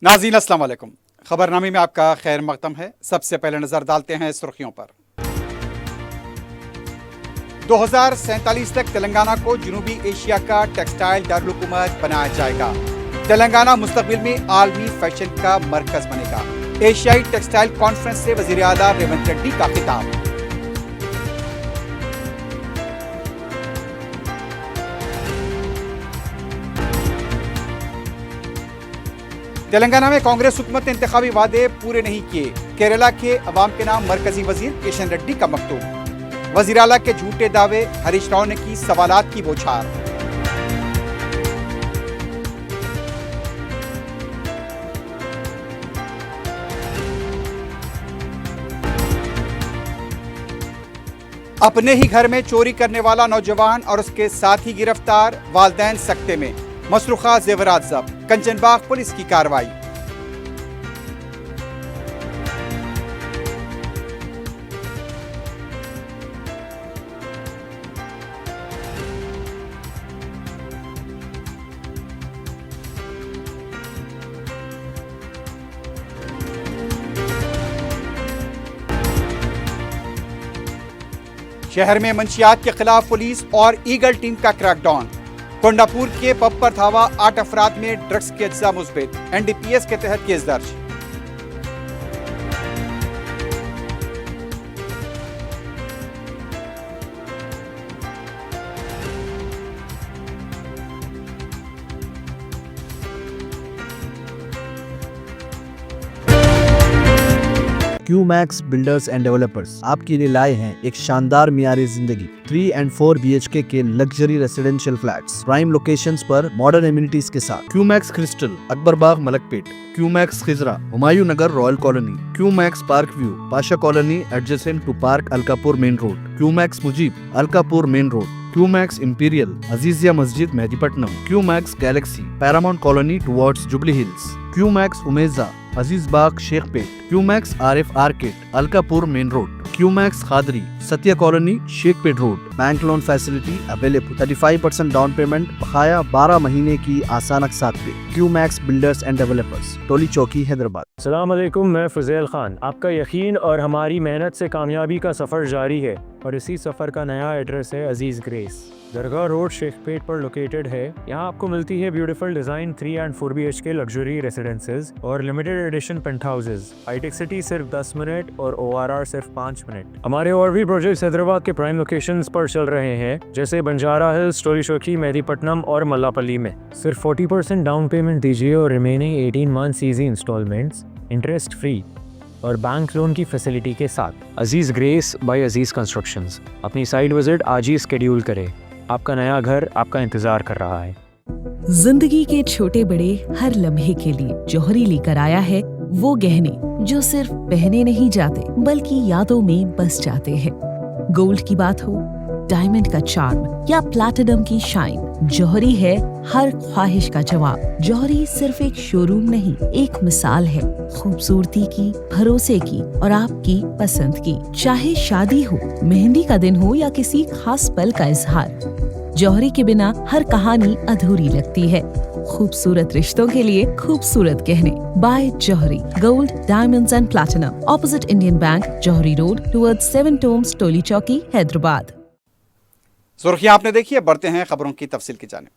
नाज़रीन अस्सलाम वालेकुम। खबरनामे में आपका खैर मकदम है। सबसे पहले नजर डालते हैं सुर्खियों पर। 2047 तक तेलंगाना को जनूबी एशिया का टेक्सटाइल दारुल-हुकूमत बनाया जाएगा। तेलंगाना मुस्तकबिल में आलमी फैशन का मरकज बनेगा। एशियाई टेक्सटाइल कॉन्फ्रेंस से वज़ीर आला रेवंत रेड्डी का खिताब। तेलंगाना में कांग्रेस हुकूमत ने इंतखाबी वादे पूरे नहीं किए। केरला के अवाम के नाम मरकजी वजीर किशन रेड्डी का मकतूब। वजीर आला के झूठे दावे, हरीश राव ने की सवालात की बौछार। अपने ही घर में चोरी करने वाला नौजवान और उसके साथी गिरफ्तार, वालदैन सख्ते में, मसरूखा जेवरात जब्त। कंचनबाग पुलिस की कार्रवाई। शहर में मंशियात के खिलाफ पुलिस और ईगल टीम का क्रैकडाउन। कोंडापुर के पब पर धावा, 8 अफराद में ड्रग्स के अज्जा मुस्बित। एनडीपीएस के तहत केस दर्ज। क्यूमैक्स बिल्डर्स एंड डेवलपर्स आपके लिए लाए हैं एक शानदार मियारी जिंदगी 3 and 4 BHK के luxury residential flats prime locations पर मॉडर्न एमिनिटीज के साथ। Qmax Crystal, Akbarbagh, Malakpet. Qmax Khizra, Humayun Nagar, Royal Colony. Qmax Park View, Pasha Colony adjacent to park Alkapur Main Road. Qmax Mujeeb, Alkapur Main Road. Qmax Imperial, Azizia Masjid, Mehdipatnam. Qmax Galaxy, Paramount Colony towards Jubilee Hills. Qmax Umeja, Aziz Bagh, Shaikpet. Qmax Arif arcade, Alkapur Main Road. Qmax Khadri, Satya Colony, Shaikpet Road. Bank loan facility available. 35% down payment, बकाया 12 महीने की आसान अक़सात पे। QMax builders and developers, टोली चौकी, हैदराबाद। अस्सलाम वालेकुम, मैं फुज़ैल खान। आपका यकीन और हमारी मेहनत से कामयाबी का सफ़र जारी है और इसी सफ़र का नया एड्रेस है अजीज़ ग्रेस, दरगाह रोड, शेखपेट पर लोकेटेड है। यहाँ आपको मिलती है beautiful design 3 and 4 BHK luxury residences और limited edition penthouses. Hitec City सिर्फ 10 मिनट और ORR सिर्फ 5 मिनट। हमारे और भी प्रोजेक्ट्स हैदराबाद के प्राइम लोकेशंस पर चल रहे हैं, जैसे बंजारा हिल्स, टोली चौकी, मेहदीपट्टनम और मल्लापल्ली में। सिर्फ 40% डाउन पेमेंट दीजिए और remaining 18 months easy instalments interest free और बैंक लोन की फैसिलिटी के साथ। Aziz Grace by Aziz Constructions. अपनी साइट विजिट आज ही स्केड्यूल करें। आपका नया घर आपका इंतजार कर रहा है। जिंदगी के छोटे बड़े हर लम्हे के लिए जौहरी लेकर आया है वो गहने जो सिर्फ पहने नहीं जाते बल्कि यादों में बस जाते हैं। गोल्ड की बात हो, डायमंड का चार्म या प्लैटिनम की शाइन, जौहरी है हर ख्वाहिश का जवाब। जौहरी सिर्फ एक शोरूम नहीं, एक मिसाल है खूबसूरती की, भरोसे की और आपकी पसंद की। चाहे शादी हो, मेहंदी का दिन हो या किसी खास पल का इजहार, जौहरी के बिना हर कहानी अधूरी लगती है। खूबसूरत रिश्तों के लिए खूबसूरत गहने by Johari, gold, diamonds and platinum, opposite Indian Bank, Johari Road, towards 7 tombs, Toli Chowki, Hyderabad. सुर्खियां आपने देखी है, बढ़ते हैं खबरों की तफसील की जानिब।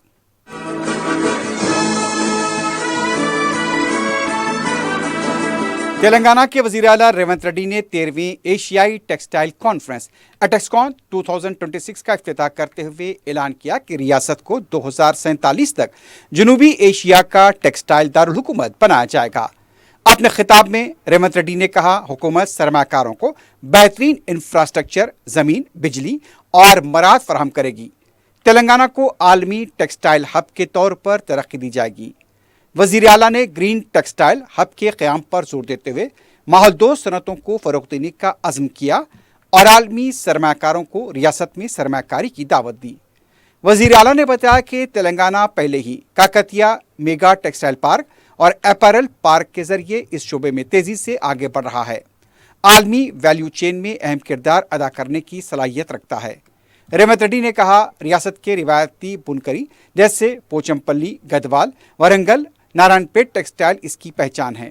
तेलंगाना के वज़ीर आला रेवंत रेड्डी ने 13वीं एशियाई टेक्सटाइल कॉन्फ्रेंस एटेक्सकॉन 2026 का इफ्तिताह करते हुए ऐलान किया कि रियासत को 2047 तक जनूबी एशिया का टेक्सटाइल दारुल-हुकूमत बनाया जाएगा। अपने खिताब में रेवंत रेड्डी ने कहा, हुकूमत सरमाकारों को बेहतरीन इंफ्रास्ट्रक्चर, ज़मीन, बिजली और मराद फराहम करेगी। तेलंगाना को आलमी टेक्सटाइल हब के तौर पर तरक्की दी जाएगी। वज़ीर आला ने ग्रीन टेक्सटाइल हब के क़याम पर जोर देते हुए माहौल दोस्त सनतों को फ़रोग़ देने का अज़्म किया और आलमी सरमाकारों को रियासत में सरमाकारी की दावत दी। वज़ीर आला ने बताया कि तेलंगाना पहले ही काकतिया मेगा टेक्सटाइल पार्क और अपैरल पार्क के ज़रिए इस शोबे में तेज़ी से आगे बढ़ रहा है। आलमी वैल्यू चेन में अहम किरदार अदा करने की सलाहियत रखता है। रेवंत रेड्डी ने कहा, रियासत के रिवायती बुनकरी जैसे पोचमपल्ली, गदवाल, वरंगल, نارائن پیٹ ٹیکسٹائل اس کی پہچان ہے۔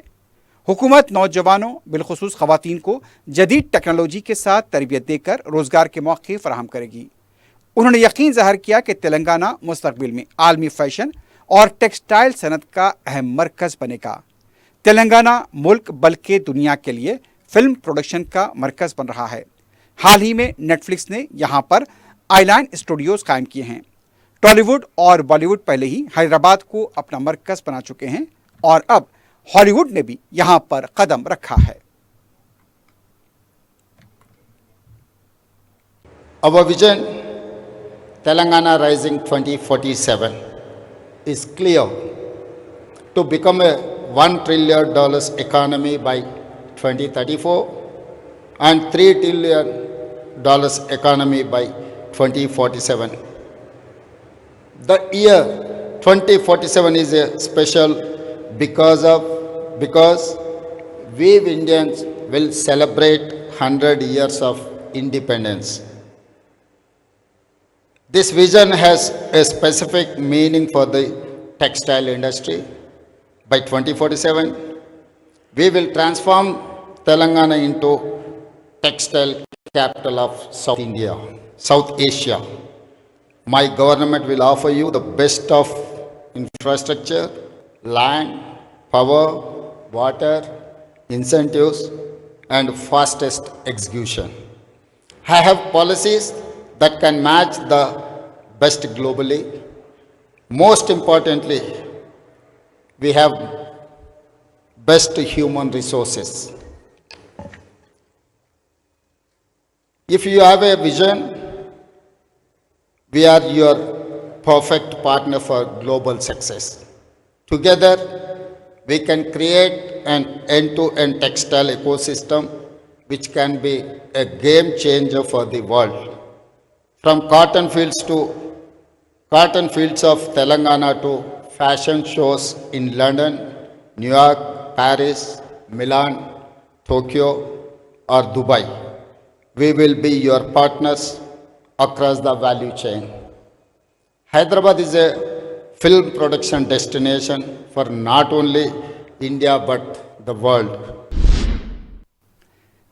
حکومت نوجوانوں بالخصوص خواتین کو جدید ٹیکنالوجی کے ساتھ تربیت دے کر روزگار کے موقع فراہم کرے گی۔ انہوں نے یقین ظاہر کیا کہ تلنگانہ مستقبل میں عالمی فیشن اور ٹیکسٹائل صنعت کا اہم مرکز بنے گا۔ تلنگانہ ملک بلکہ دنیا کے لیے فلم پروڈکشن کا مرکز بن رہا ہے۔ حال ہی میں نیٹ فلکس نے یہاں پر آئی لائن اسٹوڈیوز قائم کیے ہیں۔ ٹالی ووڈ اور بالی ووڈ پہلے ہی حیدرآباد کو اپنا مرکز بنا چکے ہیں اور اب ہالی ووڈ نے بھی یہاں پر قدم رکھا ہے۔ Our vision, Telangana Rising 2047, is clear: to become a $1 trillion economy by 2034 and $3 trillion economy by 2047. The year 2047 is a special because we Indians will celebrate 100 years of independence. This vision has a specific meaning for the textile industry. By 2047, we will transform Telangana into textile capital of South Asia. My government will offer you the best of infrastructure, land, power, water, incentives, and fastest execution. I have policies that can match the best globally. Most importantly, we have best human resources. If you have a vision, we are your perfect partner for global success. Together, we can create an end-to-end textile ecosystem which can be a game changer for the world. From cotton fields of Telangana to fashion shows in London, New York, Paris, Milan, Tokyo, or Dubai, we will be your partners across the value chain. Hyderabad is a film production destination for not only India but the world.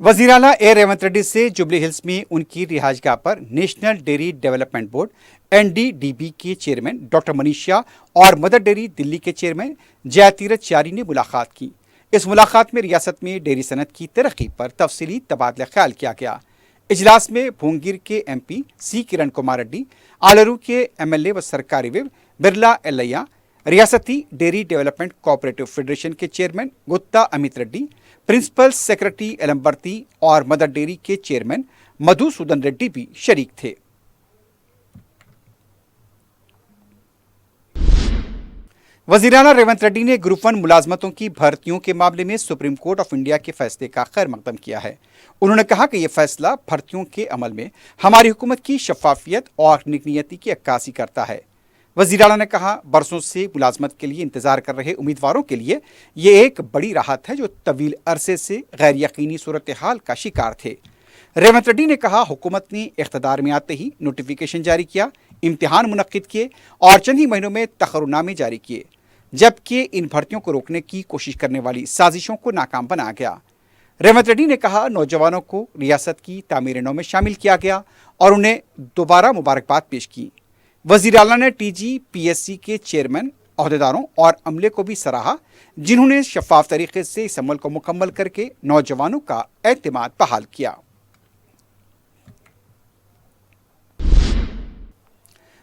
وزیر اعلیٰ A Revanth Reddy سے Jubilee Hills میں ان کی رہائش گاہ پر National Dairy Development Board NDDB کے چیئرمین ڈاکٹر منیش شاہ اور مدر ڈیری دلی کے چیئرمین جے تیرتھ چاری نے ملاقات کی۔ اس ملاقات میں ریاست میں ڈیری صنعت کی ترقی پر تفصیلی تبادلہ خیال کیا گیا۔ اجلاس میں بھونگیر کے MP سی کرن کمار ریڈی، آلرو کے MLA و سرکاری ویب برلا ایلیا، ریاستی ڈیری ڈیولپمنٹ کوآپریٹو فیڈریشن کے chairman Gutha Amith Reddy, principal secretary Ilambarithi اور مدر ڈیری کے چیئرمین مدھو سودن ریڈی بھی شریک تھے۔ وزیر اعلیٰ ریونت ریڈی نے گروپ 1 ملازمتوں کی بھرتیوں کے معاملے میں سپریم کورٹ آف انڈیا کے فیصلے کا خیر مقدم کیا ہے۔ انہوں نے کہا کہ یہ فیصلہ بھرتیوں کے عمل میں ہماری حکومت کی شفافیت اور نیتی کی عکاسی کرتا ہے۔ وزیر اعلیٰ نے کہا، برسوں سے ملازمت کے لیے انتظار کر رہے امیدواروں کے لیے یہ ایک بڑی راحت ہے جو طویل عرصے سے غیر یقینی صورتحال کا شکار تھے۔ ریونت ریڈی نے کہا، حکومت نے اقتدار میں آتے ہی نوٹیفیکیشن جاری کیا، امتحان منعقد کیے اور چند ہی مہینوں میں تقررنامے جاری کیے، جبکہ ان بھرتیوں کو روکنے کی کوشش کرنے والی سازشوں کو ناکام بنایا گیا۔ ریونت ریڈی نے کہا، نوجوانوں کو ریاست کی تعمیر نو میں شامل کیا گیا اور انہیں دوبارہ مبارکباد پیش کی۔ وزیر اعلیٰ نے TGPSC کے چیئرمین، عہدیداروں اور عملے کو بھی سراہا، جنہوں نے شفاف طریقے سے اس عمل کو مکمل کر کے نوجوانوں کا اعتماد بحال کیا۔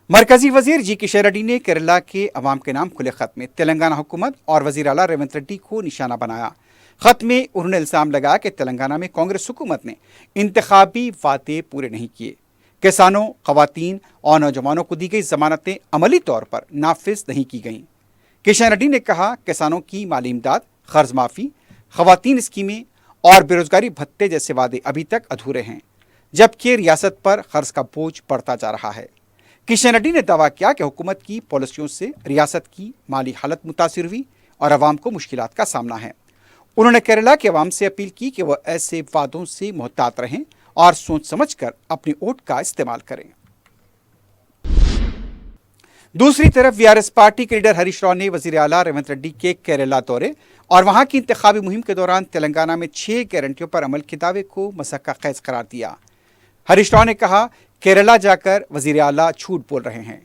مرکزی وزیر جی کشن ریڈی نے کیرلا کے عوام کے نام کھلے خط میں تلنگانہ حکومت اور وزیر اعلیٰ ریونت ریڈی کو نشانہ بنایا۔ خط میں انہوں نے الزام لگایا کہ تلنگانہ میں کانگریس حکومت نے انتخابی وعدے پورے نہیں کیے، کسانوں، خواتین اور نوجوانوں کو دی گئی ضمانتیں عملی طور پر نافذ نہیں کی گئیں۔ کشن ریڈی نے کہا، کسانوں کی مالی امداد، قرض معافی، خواتین اسکیمیں اور بے روزگاری بھتے جیسے وعدے ابھی تک ادھورے ہیں، جبکہ ریاست پر قرض کا بوجھ بڑھتا جا رہا ہے۔ کشن ریڈی نے دعویٰ کیا کہ حکومت کی پالیسیوں سے ریاست کی مالی حالت متاثر ہوئی اور عوام کو مشکلات کا سامنا ہے۔ انہوں نے کیرلا کے عوام سے اپیل کی کہ وہ ایسے وعدوں سے محتاط رہیں اور سوچ سمجھ کر اپنی ووٹ کا استعمال کریں۔ दूसरी तरफ वीआरएस पार्टी के लीडर हरीश राव ने वजीर आला रेवंत रेड्डी के केरला दौरे और वहां की इंतखाबी मुहिम के दौरान तेलंगाना में 6 गारंटियों पर अमल के दावे को मसक्का खैज करार दिया। हरीश राव ने कहा, केरला जाकर वजीर आला झूठ बोल रहे हैं।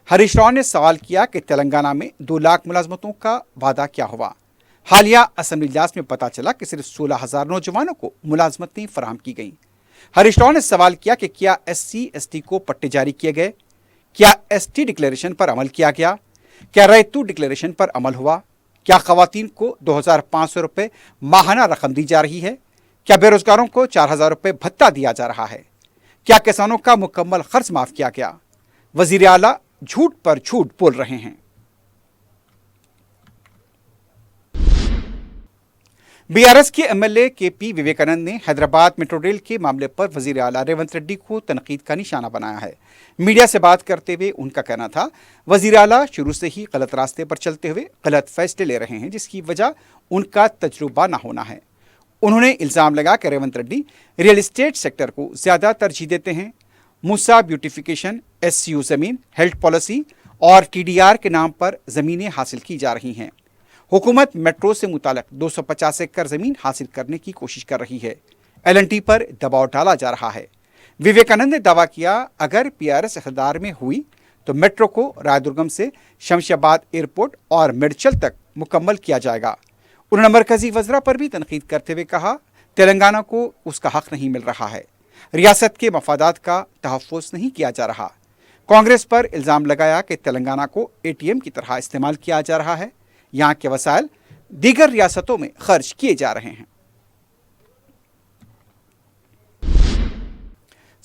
हरीश राव ने सवाल किया कि तेलंगाना में 2 लाख मुलाजमतों का वादा क्या हुआ। हालिया असेंबली इजलास में पता चला कि सिर्फ 16,000 नौजवानों को मुलाजमतें फराहम की गईं। हरीश राव ने सवाल किया कि क्या SC/ST को पट्टे जारी किए गए, क्या ST डिक्लेरेशन पर अमल किया गया, क्या रैतू डिक्लेरेशन पर अमल हुआ, क्या खवातीन को 2,500 रुपये माहाना रकम दी जा रही है, क्या बेरोजगारों को 4,000 रुपये भत्ता दिया जा रहा है, क्या किसानों का मुकम्मल खर्च माफ किया गया। वजीर आला झूठ पर झूठ बोल रहे हैं। बीआरएस के एमएलए केपी विवेकानंद ने हैदराबाद मेट्रो रेल के मामले पर वजीर आला रेवंत रेड्डी को तनकीद का निशाना बनाया है। मीडिया से बात करते हुए उनका कहना था, वजीर आला शुरू से ही गलत रास्ते पर चलते हुए गलत फैसले ले रहे हैं, जिसकी वजह उनका तजुर्बा ना होना है। उन्होंने इल्जाम लगा कि Revanth Reddy real estate sector को ज्यादा तरजीह देते हैं। मूसा ब्यूटिफिकेशन, SCU जमीन, हेल्थ पॉलिसी और TDR के नाम पर जमीनें हासिल की जा रही हैं। हुकूमत मेट्रो से मुताल्लिक 250 एकड़ जमीन हासिल करने की कोशिश कर रही है। L&T पर दबाव डाला जा रहा है। विवेकानंद ने दावा किया, अगर PRS इख्तियार में हुई तो मेट्रो को रायदुर्गम से शमशाबाद एयरपोर्ट और मेडचल तक मुकम्मल किया जाएगा। उन्होंने मरकजी वज़रा पर भी तनकीद करते हुए कहा, तेलंगाना को उसका हक नहीं मिल रहा है, रियासत के मफादात का तहफ़्फ़ुज़ नहीं किया जा रहा। कांग्रेस पर इल्ज़ाम लगाया कि तेलंगाना को ATM की तरह इस्तेमाल किया जा रहा है, यहाँ के वसाइल दीगर रियासतों में खर्च किए जा रहे हैं।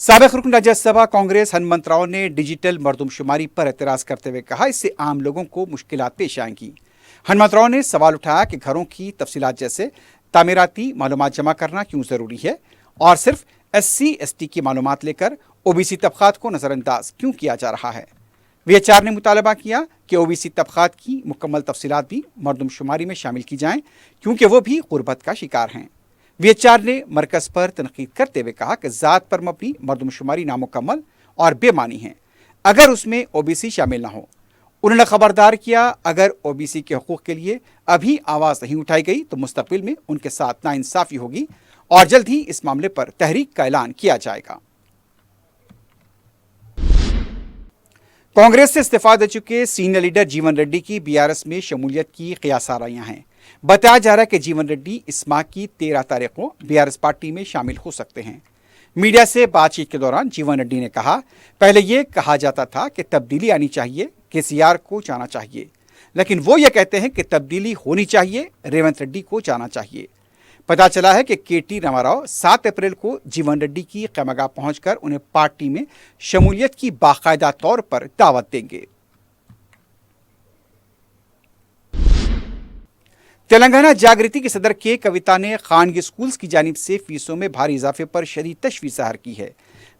साबिक़ रुकन राज्यसभा कांग्रेस हनुमंत राव ने डिजिटल मरदमशुमारी पर एतराज़ करते हुए कहा, इससे आम लोगों को मुश्किलात पेश आएंगी। हनुमंत राव ने सवाल उठाया कि घरों की तफसीलात जैसे तामीराती मालूमात जमा करना क्यों ज़रूरी है और सिर्फ SC/ST की मालूमात लेकर OBC तबक़ात को नज़रअंदाज क्यों किया जा रहा है। VHR ने मुतालबा किया कि OBC तबक़ात की मुकम्मल तफसीलात भी मरदमशुमारी में शामिल की जाएं, क्योंकि वो भी गुर्बत का शिकार हैं। VHR ने मरकज़ पर तनकीद करते हुए कहा कि ज़ात पर मबनी मरदमशुमारी नामुकम्मल और बेमानी है अगर उसमें OBC शामिल ना हो। उन्होंने खबरदार किया, अगर OBC के हकूक़ के लिए अभी आवाज़ नहीं उठाई गई तो मुस्तक़बिल में उनके साथ नाइंसाफ़ी होगी और जल्द ही इस मामले पर तहरीक का ऐलान किया जाएगा। कांग्रेस से इस्तीफा दे चुके सीनियर लीडर जीवन रेड्डी की BRS में शमूलियत की क़ियास आराइयां हैं। बताया जा रहा है कि जीवन रेड्डी इस माह की 13 तारीख को BRS पार्टी में शामिल हो सकते हैं। मीडिया से बातचीत के दौरान जीवन रेड्डी ने कहा, पहले ये कहा जाता था कि तब्दीली आनी चाहिए, KCR को जाना चाहिए, लेकिन वो ये कहते हैं कि तब्दीली होनी चाहिए, रेवंत रेड्डी को जाना चाहिए। पता चला है कि KT रामाराव 7 अप्रैल को जीवन रेड्डी की क़ैमगाह पहुंचकर उन्हें पार्टी में शमूलियत की बाकायदा तौर पर दावत देंगे। तेलंगाना जागृति की सदर के कविता ने खानगी स्कूल्स की जानिब से फीसों में भारी इजाफे पर शदीद तशवीश ज़ाहिर की है।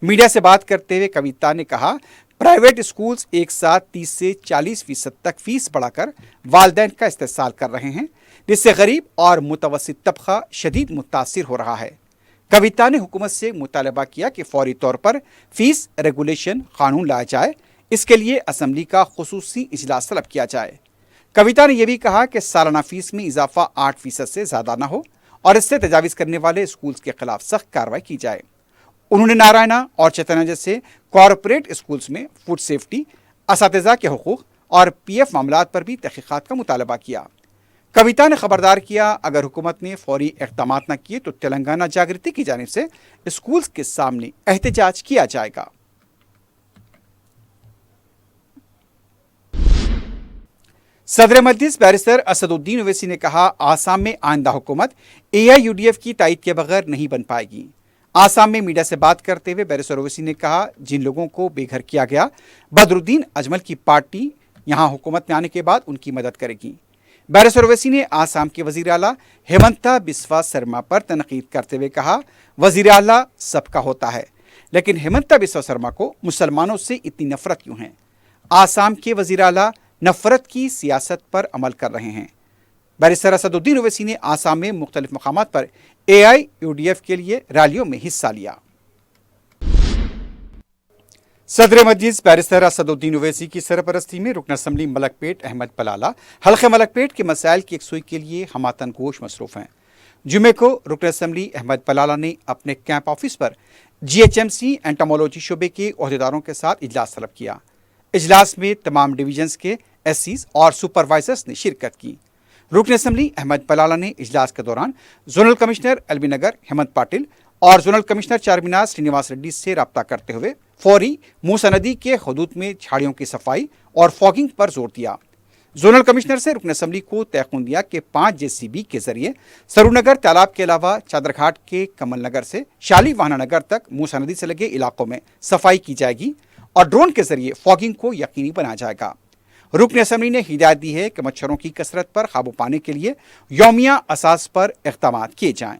मीडिया से बात करते हुए कविता ने कहा, प्राइवेट स्कूल्स एक साथ 30 से 40% तक फीस बढ़ाकर वालिदैन का इस्तेहसाल कर रहे हैं, जिससे गरीब और मुतवस्सित तबका शदीद मुतासिर हो रहा है। कविता ने हुकूमत से मुतालबा किया कि फौरी तौर पर फीस रेगुलेशन कानून लाया जाए, इसके लिए असम्बली का खुसूसी इजलास तलब किया जाए। कविता ने यह भी कहा कि सालाना फीस में इजाफा 8% से ज़्यादा न हो और इससे तजावीज़ करने वाले स्कूल्स के खिलाफ सख्त कार्रवाई की जाए। उन्होंने नारायणा और चैतन्य जैसे कॉरपोरेट स्कूल्स में फूड सेफ्टी, असातिज़ा के हुकूक और PF मामलात पर भी तहक़ीक़ात का मुतालबा किया। कविता ने खबरदार किया, अगर हुकूमत ने फौरी इक़दामात न किए तो तेलंगाना जागृति की जानिब से स्कूल्स के सामने एहतजाज किया जाएगा। सदर मजलिस बैरिस्टर असदुद्दीन ओवैसी ने कहा, आसाम में आइंदा हुकूमत AIUDF की तायद के बगैर नहीं बन पाएगी। आसाम में मीडिया से बात करते हुए बैरिस्टर ओवैसी ने कहा, जिन लोगों को बेघर किया गया, बदरुद्दीन अजमल की पार्टी यहां हुकूमत में आने के बाद उनकी मदद करेगी। बैरिस्टर ओवैसी ने आसाम के वजीर आला हेमंता बिस्वा शर्मा पर तनकीद करते हुए कहा, वजीर आला सबका होता है, लेकिन हेमंता बिस्वा शर्मा को मुसलमानों से इतनी नफरत क्यों है? आसाम के वजीर आला नफरत की सियासत पर अमल कर रहे हैं। बैरिस्टर असदुद्दीन ओवैसी ने आसाम में मुख्तलिफ मकामात पर AIUDF के लिए रैलियों में हिस्सा लिया। सदर मजलिस बैरिस्टर असदुद्दीन ओवैसी की सरपरस्ती में रुकन असम्बली मलकपेट अहमद पलाला हल्के मलकपेट के मसाइल की यकसुई के लिए हमातन गोश मसरूफ हैं। जुमे को रुकन असम्बली अहमद पलाला ने अपने कैंप ऑफिस पर GHMC एंटोमोलॉजी शोबे के अहदेदारों के साथ इजलास तलब किया। इजलास में तमाम डिवीजन्स के SCs और सुपरवाइजर्स ने शिरकत की। रुकन असम्बली अहमद पलाला ने इजलास के दौरान जोनल कमिश्नर एलबी नगर हेमंत पाटिल और जोनल कमिश्नर चारमीनार श्रीनिवास रेड्डी से रब्ता करते हुए फौरी मूसा नदी के हदूद में झाड़ियों की सफाई और फॉगिंग पर जोर दिया। जोनल कमिश्नर से रुकन असम्बली को तयखुन दिया कि 5 JCB के जरिए सरूनगर तालाब के अलावा चादरघाट के कमल नगर से शाली वाहना नगर तक मूसा नदी से लगे इलाकों में सफाई की जाएगी और ड्रोन के जरिए फॉगिंग को यकीनी बनाया जाएगा। रुकन असम्बली ने हिदायत दी है कि मच्छरों की कसरत पर काबू पाने के लिए यौमिया असास पर इक़दाम किए जाएं।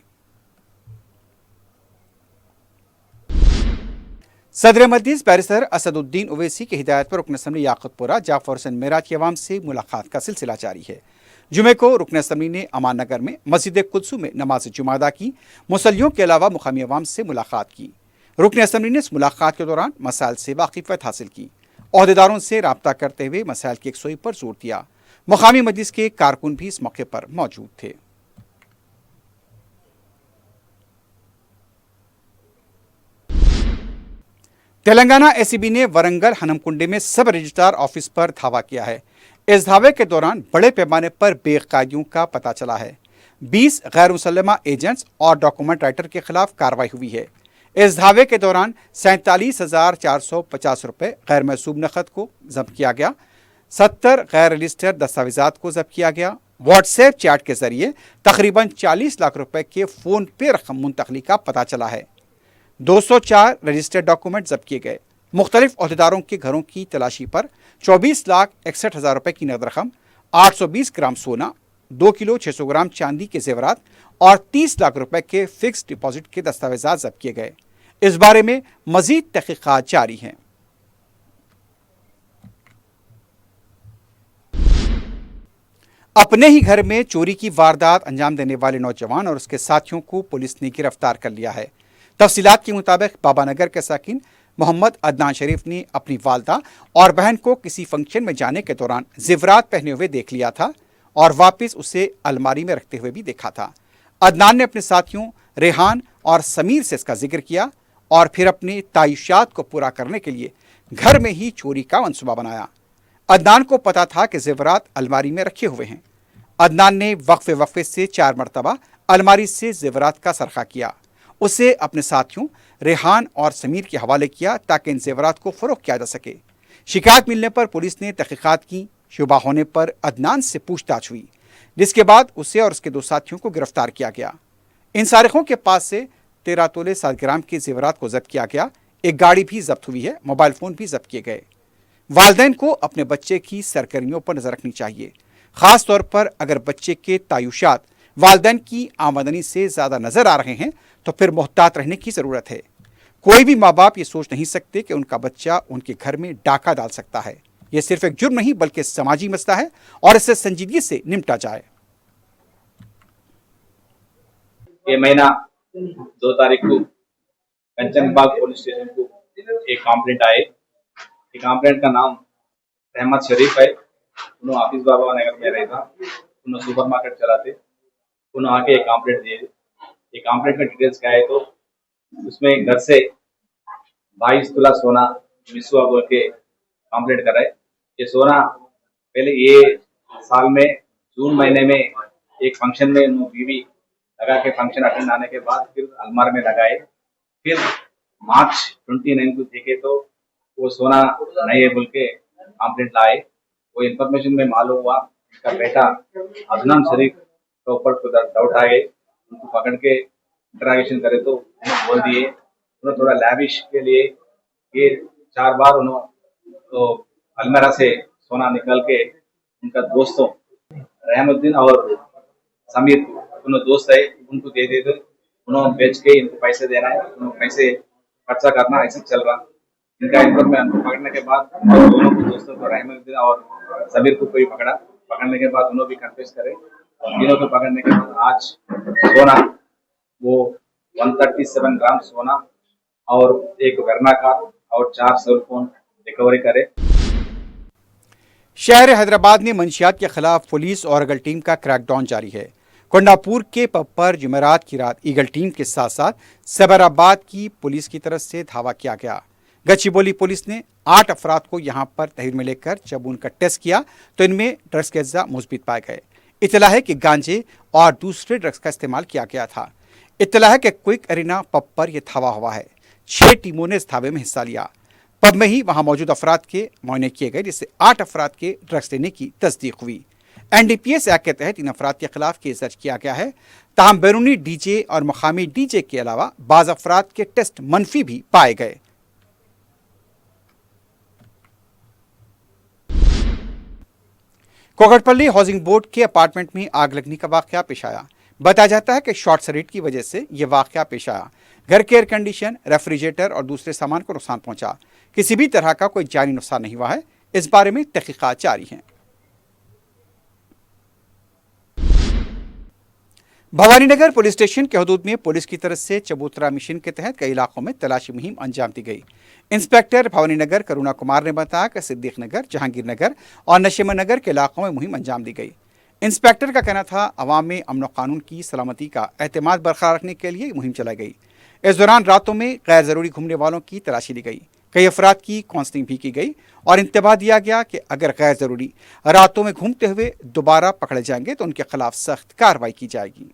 सदर मजलिस बैरिस्टर असदुद्दीन ओवैसी की हिदायत पर रुकन असम्बली याकूतपुरा जाफर हुसैन मेराज की अवाम से मुलाकात का सिलसिला जारी है। जुमे को रुकन असम्बली ने अमान नगर में मस्जिद कुद्सू में नमाज जुमा अदा की। मुसल्लियों के अलावा मुकामी अवाम से मुलाकात की। रुकन असम्बली ने इस मुलाकात के दौरान मसाइल से वाकिफियत हासिल की। अहदेदारों से रब्ता करते हुए मसाइल की यकसुई पर जोर दिया। मुकामी मजलिस के कारकुन भी इस मौके पर मौजूद थे। तेलंगाना ACB ने वरंगल हनमकुंडी में सब रजिस्ट्रार ऑफिस पर धावा किया है। इस धावे के दौरान बड़े पैमाने पर बेकायदियों का पता चला है। 20 गैर मुसल्लमा एजेंट्स और डॉक्यूमेंट राइटर के खिलाफ कार्रवाई हुई है। इस धावे के दौरान 47,450 रुपये गैर महसूब नकद को जब्त किया गया। 70 गैर रजिस्टर्ड दस्तावेजात को जब्त किया गया। व्हाट्सएप चैट के जरिए तकरीबन 40 लाख रुपए के फोन पे रकम मुंतकली का पता चला है। 204 रजिस्टर्ड डॉक्यूमेंट जब्त किए गए। मुख्तलिफ अहदेदारों के घरों की तलाशी पर 24,61,000 रुपए की नकद रकम, 820 ग्राम सोना, 2 किलो 600 ग्राम चांदी के जेवरात और 30 लाख रुपए के फिक्स डिपॉजिट के दस्तावेजात जब्त किए गए। इस बारे में मजीद तहकीकात जारी हैं। अपने ही घर में चोरी की वारदात अंजाम देने वाले नौजवान और उसके साथियों को पुलिस ने गिरफ्तार कर लिया है। तफसीलात के मुताबिक बाबानगर के साकिन मोहम्मद अदनान शरीफ ने अपनी वालदा और बहन को किसी फंक्शन में जाने के दौरान जेवरात पहने हुए देख लिया था और वापस उसे अलमारी में रखते हुए भी देखा था। अदनान ने अपने साथियों रेहान और समीर से इसका जिक्र किया और फिर अपने तायुशात को पूरा करने के लिए घर में ही चोरी का मंसूबा बनाया। अदनान को पता था कि जेवरात अलमारी में रखे हुए हैं। अदनान ने वक्फे से 4 मरतबा अलमारी से जेवरात का सरखा किया। उसे अपने साथियों रेहान और समीर के हवाले किया ताकि इन जेवरात को फरोख्त किया जा सके। शिकायत मिलने पर पुलिस ने तहकीकात की। शुबा होने पर अदनान से पूछताछ हुई, जिसके बाद उसे और उसके 2 साथियों को गिरफ्तार किया गया। इन सारिकों के पास से 13 तोले 7 ग्राम के जेवरात को जब्त किया गया। एक गाड़ी भी जब्त हुई है। मोबाइल फ़ोन भी जब्त किए गए। वालिदैन को अपने बच्चे की सरगर्मियों पर नजर रखनी चाहिए, खास तौर पर अगर बच्चे के तायुशात वालिदैन की आमदनी से ज़्यादा नजर आ रहे हैं तो फिर मोहतात रहने की ज़रूरत है। कोई भी माँ बाप ये सोच नहीं सकते कि उनका बच्चा उनके घर में डाका डाल सकता है। यह सिर्फ एक जुर्म नहीं बल्कि समाजी मसला है और इससे संजीदगी से निपटा जाए। ये महीना 2 तारीख को कंचनबाग पुलिस स्टेशन को एक कंप्लेंट आए। ये कंप्लेंट का नाम रहमत शरीफ है। उन्होंने हाफिज बाबा नगर में रहता, उन्होंने सुपर मार्केट चलाते। उन्होंने आके एक कंप्लेंट दिए। ये कंप्लेंट का डिटेल्स क्या है तो उसमें घर से 22 तोला सोना मिस हुआ बोल के कंप्लेंट कर रहा है। ये सोना पहले ये साल में जून महीने में एक फंक्शन में बीवी लगा के फंक्शन अटेंड आने के बाद फिर अलमार में लगाए। फिर मार्च 29 को देखे तो वो सोना नहीं है बोल के कंप्लेंट लाए। वो इन्फॉर्मेशन में मालूम हुआ इसका बेटा अदनान शरीफ के ऊपर डाउट आ गए। उनको पकड़ के इंटरागेशन करे तो उन्होंने बोल दिए। उन्होंने थोड़ा लैविश के लिए ये 4 बार उन्होंने तो अलमेरा से सोना निकाल के उनका दोस्तों रहमुद्दीन और समीर उन्होंने दोस्त है उनको दे देते। उन्होंने बेच के इनको पैसे देना है, उन्होंने पैसे खर्चा करना, ऐसे चल रहा। इनका इन्फॉर्मेशन पकड़ने के बाद दोनों को दोस्तों को रहमुद्दीन और समीर को कोई पकड़ा। पकड़ने के बाद उन्होंने भी कन्फेस करे। तीनों को पकड़ने के बाद आज सोना वो 137 ग्राम सोना और एक वर्ना का और 4 सेल फोन रिकवरी करे। शहर हैदराबाद में मंशियात के खिलाफ पुलिस और ईगल टीम का क्रैकडाउन जारी है। कोंडापुर के पब पर जुमेरात की रात ईगल टीम के साथ साथ सैबराबाद की पुलिस की तरफ से धावा किया गया। गच्चीबोली पुलिस ने 8 अफराद को यहां पर तहवील में लेकर जब उनका टेस्ट किया तो इनमें ड्रग्स के अज्जा मुस्बित पाए गए। इतला है कि गांजे और दूसरे ड्रग्स का इस्तेमाल किया गया था। इतला है कि क्विक एरिना पब पर यह धावा हुआ है। 6 टीमों ने इस धावे में हिस्सा लिया। पब में ही वहां मौजूद अफराद के मुआयने किए गए, जिससे 8 अफराद के ड्रग्स लेने की तस्दीक हुई। NDPS एक्ट के तहत इन अफराद के खिलाफ केस दर्ज किया गया है। ताहम बैरूनी डीजे और मकामी डीजे के अलावा बाज अफराद के टेस्ट मनफी भी पाए गए। कोकटपल्ली हाउसिंग बोर्ड के अपार्टमेंट में आग लगने का वाकया पेश आया। बताया जाता है कि शॉर्ट सर्किट की वजह से यह वाकया पेश आया। घर के एयर कंडीशन, रेफ्रिजरेटर और दूसरे सामान को नुकसान पहुंचा। किसी भी तरह का कोई जानी नुकसान नहीं हुआ है। इस बारे में तहकीकात जारी हैं। भवानीनगर पुलिस स्टेशन के हदूद में पुलिस की तरफ से चबूतरा मिशन के तहत कई इलाकों में तलाशी मुहिम अंजाम दी गई। इंस्पेक्टर भवानीनगर करुणा कुमार ने बताया कि सिद्दीक नगर, जहांगीर नगर और नशीमा नगर के इलाकों में मुहिम अंजाम दी गई। इंस्पेक्टर का कहना था अवाम में अमन और कानून की सलामती का एतमाद बरकरार रखने के लिए मुहिम चलाई गई। इस दौरान रातों में गैर ज़रूरी घूमने वालों की तलाशी ली गई। कई अफराद की काउंसलिंग भी की गई और इंतबाह दिया गया कि अगर गैर ज़रूरी रातों में घूमते हुए दोबारा पकड़े जाएंगे तो उनके खिलाफ सख्त कार्रवाई की जाएगी।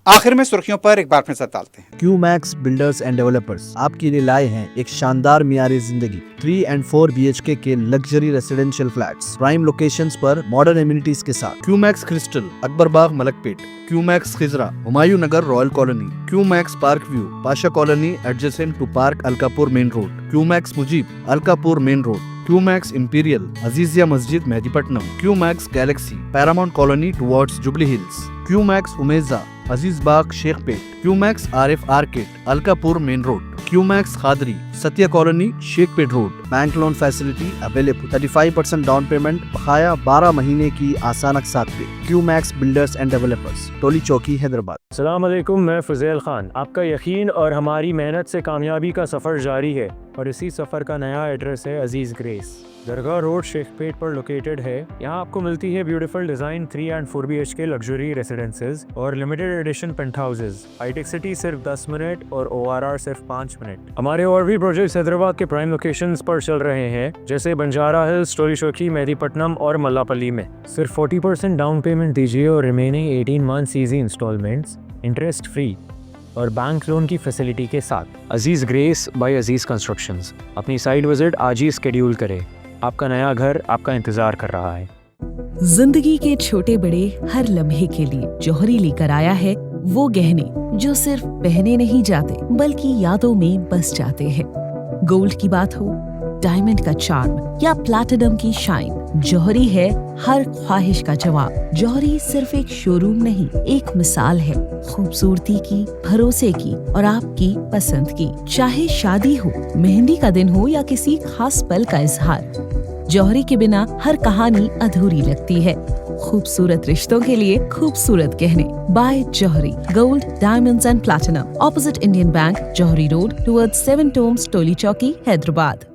आखिर में सुर्खियों पर एक बार फिर से डालते हैं। क्यूमैक्स बिल्डर्स एंड डेवलपर्स आपके लिए लाए हैं एक शानदार मियारी जिंदगी 3 and 4 BHK के luxury residential flats prime locations पर मॉडर्न एमिनिटीज के साथ। Qmax Crystal, Akbar Bagh, Malakpet. Qmax Khizra, Humayun Nagar, Royal Colony. Qmax Park View, Pasha Colony adjacent to park, Alkapur Main Road. Qmax Mujeeb, Alkapur Main Road. Qmax Imperial, Azizia Masjid, Mehdipatnam. Qmax Galaxy, Paramount Colony towards Jubilee Hills. Qmax Umeja, Aziz Bagh, Shaikpet. Qmax RF arcade, Alkapur Main Road. Qmax Khadri, Satya Colony, Shaikpet Road. Bank loan facility available. 35% down payment, बकाया 12 महीने की आसान अक़सात पे। QMax builders and developers, टोली चौकी, हैदराबाद। अस्सलाम वालेकुम, मैं फज़ेल खान। आपका यकीन और हमारी मेहनत से कामयाबी का सफ़र जारी है और इसी सफ़र का नया एड्रेस है अजीज़ ग्रेस। दरगाह रोड, शेखपेट पर लोकेटेड है। यहाँ आपको मिलती है beautiful design 3 and 4 BHK luxury residences और limited edition penthouses. Hitec City सिर्फ 10 मिनट और ORR सिर्फ 5 मिनट। हमारे और भी प्रोजेक्ट्स हैदराबाद के प्राइम लोकेशंस पर चल रहे हैं, जैसे बंजारा हिल्स, टोली चौकी, मेहदीपट्टनम और मल्लापल्ली में। सिर्फ 40% डाउन पेमेंट दीजिए और remaining 18 months easy instalments, interest free और बैंक लोन की फैसिलिटी के साथ। Aziz Grace by Aziz Constructions. अपनी साइट विजिट आज ही स्केड्यूल करें। आपका नया घर आपका इंतजार कर रहा है। जिंदगी के छोटे बड़े हर लम्हे के लिए जौहरी लेकर आया है वो गहने जो सिर्फ पहने नहीं जाते बल्कि यादों में बस जाते हैं। गोल्ड की बात हो, डायमंड का चार्म या प्लैटिनम की शाइन, जौहरी है हर ख्वाहिश का जवाब। जौहरी सिर्फ एक शोरूम नहीं, एक मिसाल है खूबसूरती की, भरोसे की और आपकी पसंद की। चाहे शादी हो, मेहंदी का दिन हो या किसी खास पल का इजहार, जौहरी के बिना हर कहानी अधूरी लगती है। खूबसूरत रिश्तों के लिए खूबसूरत गहने by Johari. Gold, diamonds and platinum, opposite Indian Bank, Johari Road, towards 7 tombs, Toli Chowki, Hyderabad.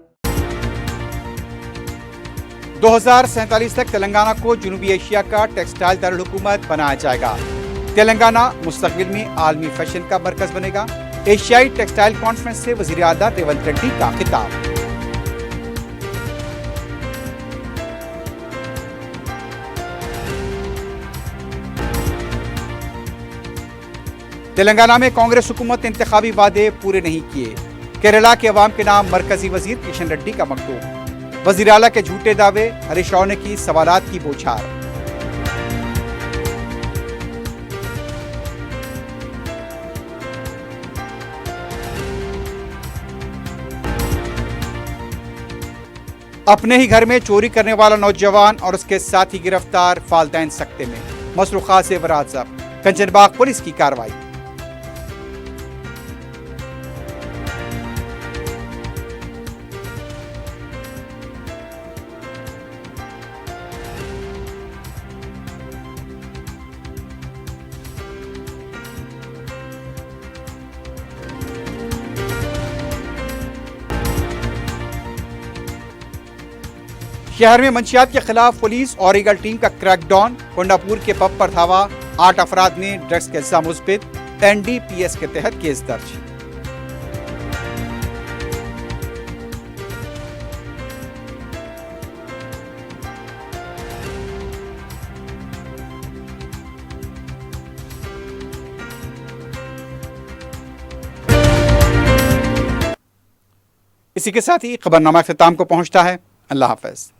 2047 तक तेलंगाना को जनूबी एशिया का टेक्सटाइल दारुल-हुकूमत बनाया जाएगा। तेलंगाना मुस्तकबिल में आलमी फैशन का मरकज बनेगा। एशियाई टेक्सटाइल कॉन्फ्रेंस से वज़ीर आला रेवंत रेड्डी का खिताब। तेलंगाना में कांग्रेस हुकूमत ने इंतखाबी वादे पूरे नहीं किए। केरला के अवाम के नाम मरकजी वजीर किशन रेड्डी का मकतूब। वज़ीर आला के झूठे दावे, हरीश राव ने की सवालात की बौछार। अपने ही घर में चोरी करने वाला नौजवान और उसके साथी गिरफ्तार, फालतैन सख्ते में। मसरूखा से बरात जब्त, कंचनबाग पुलिस की कार्रवाई। شہر میں منشیات کے خلاف پولیس اور ایگل ٹیم کا کریک ڈاؤن، کونڈاپور کے پب پر دھاوا، 8 افراد نے ڈرگز کے الزام مثبت، NDPS کے تحت کیس درج۔ اسی کے ساتھ ہی خبرنامہ اختتام کو پہنچتا ہے۔ اللہ حافظ۔